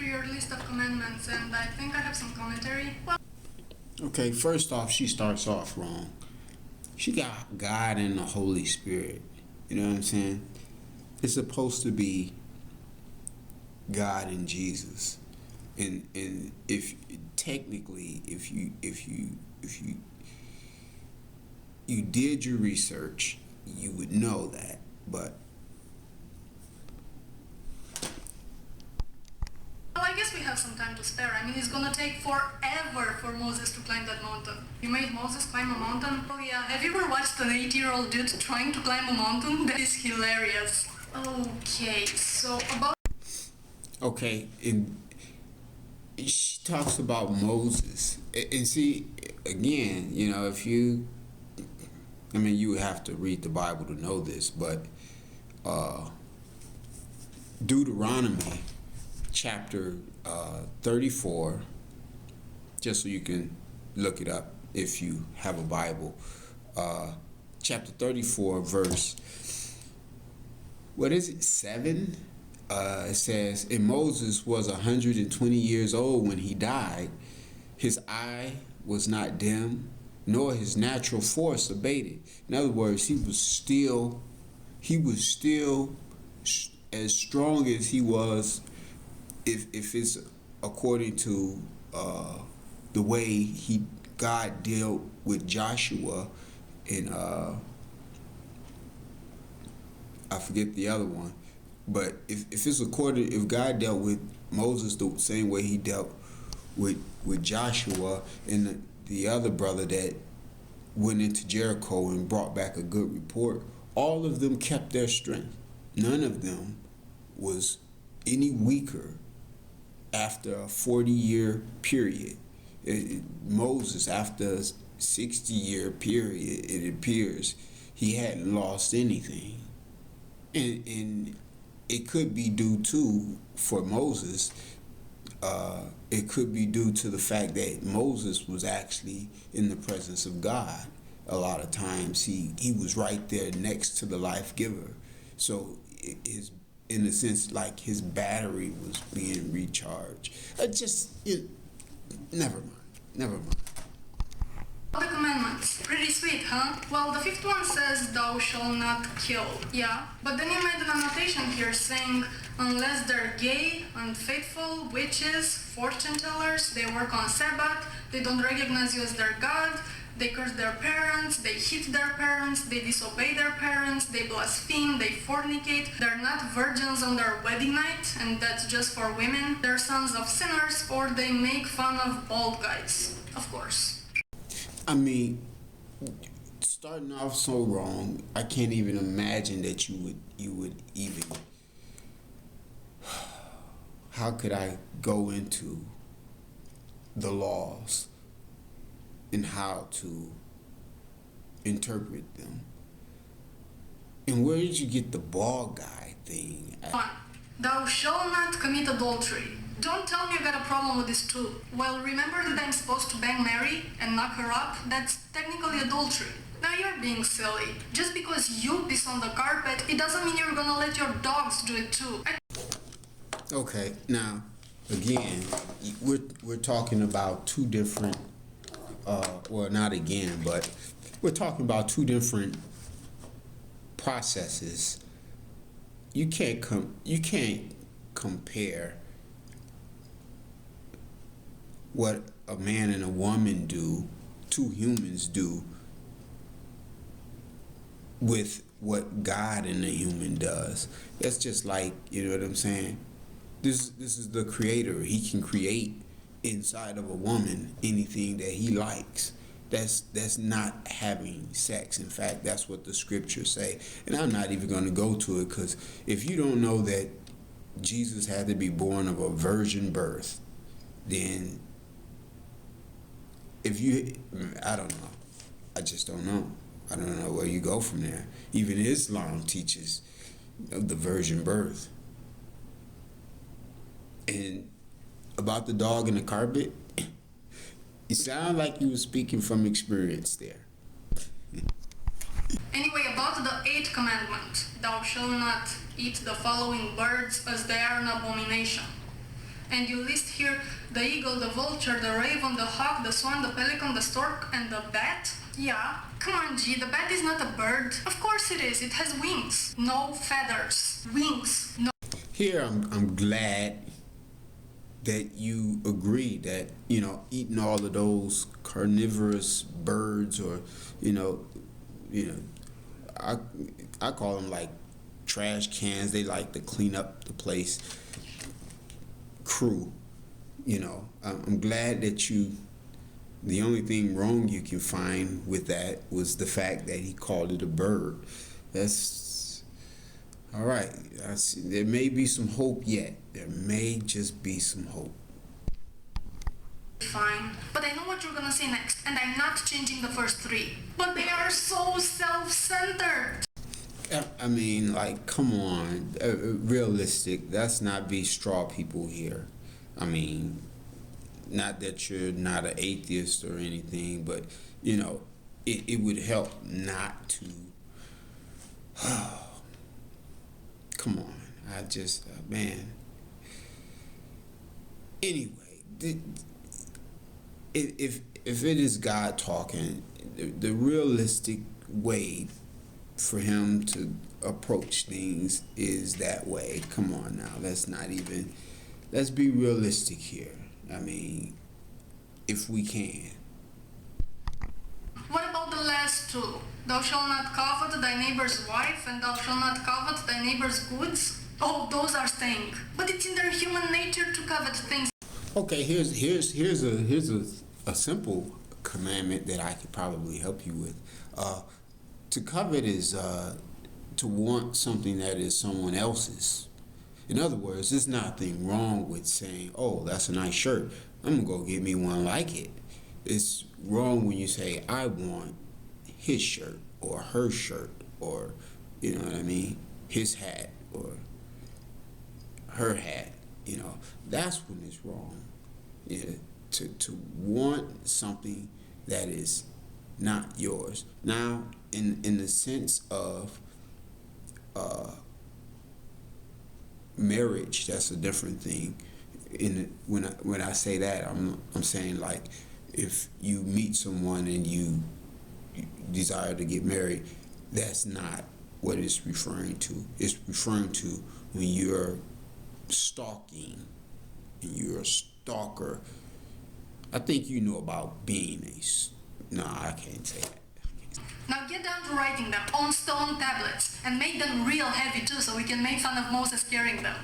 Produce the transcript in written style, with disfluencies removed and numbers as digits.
through your list of commandments, and I think I have some commentary. Well, Okay, first off, she starts off wrong. She got God and the Holy Spirit. You know what I'm saying? It's supposed to be God and Jesus. And if technically if you did your research, you would know that. But I guess we have some time to spare. I mean, it's gonna take forever for Moses to climb that mountain. You made Moses climb a mountain? Oh yeah, have you ever watched an 8-year-old dude trying to climb a mountain? That is hilarious. Okay, so about... okay, and she talks about Moses. And see, again, you know, if you, I mean, you would have to read the Bible to know this, but Deuteronomy chapter 34, just so you can look it up if you have a Bible, chapter 34 verse, what is it, 7? It says, and Moses was 120 years old when he died. His eye was not dim, nor his natural force abated. In other words, he was still as strong as he was, if it's according to the way God dealt with Joshua and I forget the other one. But if God dealt with Moses the same way he dealt with Joshua and the other brother that went into Jericho and brought back a good report, all of them kept their strength. None of them was any weaker after a 40-year period. Moses, after a 60-year period, it appears he hadn't lost anything. And it could be due to, for Moses, it could be due to the fact that Moses was actually in the presence of God. A lot of times he was right there next to the life giver. So his, in a sense, like his battery was being recharged. Never mind. the commandments. Pretty sweet, huh? Well, the fifth one says, thou shalt not kill. Yeah, but then you made an annotation here saying, unless they're gay, unfaithful, witches, fortune tellers, they work on Sabbath, they don't recognize you as their God, they curse their parents, they hit their parents, they disobey their parents, they blaspheme, they fornicate, they're not virgins on their wedding night, and that's just for women, they're sons of sinners, or they make fun of bald guys, of course. I mean, starting off so wrong, I can't even imagine that you would even. How could I go into the laws and how to interpret them? And where did you get the bald guy thing? Thou shalt not commit adultery. Don't tell me you got a problem with this too. Well, remember that I'm supposed to bang Mary and knock her up? That's technically adultery. Now you're being silly. Just because you piss on the carpet, it doesn't mean you're gonna let your dogs do it too. Okay, now, again, we're talking about two different, well, not again, but we're talking about two different processes. You can't compare what a man and a woman do, two humans do, with what God and a human does. That's just like, you know what I'm saying? This is the creator. He can create inside of a woman anything that he likes. That's not having sex. In fact, that's what the scriptures say. And I'm not even going to go to it, because if you don't know that Jesus had to be born of a virgin birth, then I don't know. I just don't know. I don't know where you go from there. Even Islam teaches the virgin birth. And about the dog and the carpet, you sound like you were speaking from experience there. Anyway, about the 8th commandment, thou shalt not eat the following birds, as they are an abomination. And you list here the eagle, the vulture, the raven, the hawk, the swan, the pelican, the stork, and the bat? Yeah, come on G, the bat is not a bird. Of course it is, it has wings. No feathers. Wings. No. Here I'm glad that you agree that, you know, eating all of those carnivorous birds, or, you know, I call them like trash cans. They like to clean up the place crew. You know, I'm glad that the only thing wrong you can find with that was the fact that he called it a bird. That's all right. There may be some hope yet. There may just be some hope. Fine, but I know what you're gonna say next, and I'm not changing the first three. But they are so self-centered. I mean, like, come on, realistic. Let's not be straw people here. I mean, not that you're not an atheist or anything, but, you know, it would help not to. Come on, I just, man. Anyway, if it is God talking, the realistic way for him to approach things is that way. Come on now, let's be realistic here. I mean, if we can. What about the last two? Thou shalt not covet thy neighbor's wife, and thou shalt not covet thy neighbor's goods. Oh, those are staying. But it's in their human nature to covet things. Okay, here's a simple commandment that I could probably help you with. To covet is to want something that is someone else's. In other words, there's nothing wrong with saying, "Oh, that's a nice shirt. I'm gonna go get me one like it." It's wrong when you say, "I want his shirt or her shirt," or, you know what I mean, his hat or her hat. You know, that's when it's wrong. Yeah, to want something that is not yours. Now, in the sense of marriage, that's a different thing. When I say that, I'm saying, like, if you meet someone and you desire to get married, that's not what it's referring to. It's referring to when you're stalking and you're a stalker. I think you know about being no, I can't say that. Now get down to writing them on stone tablets and make them real heavy too, so we can make fun of Moses carrying them.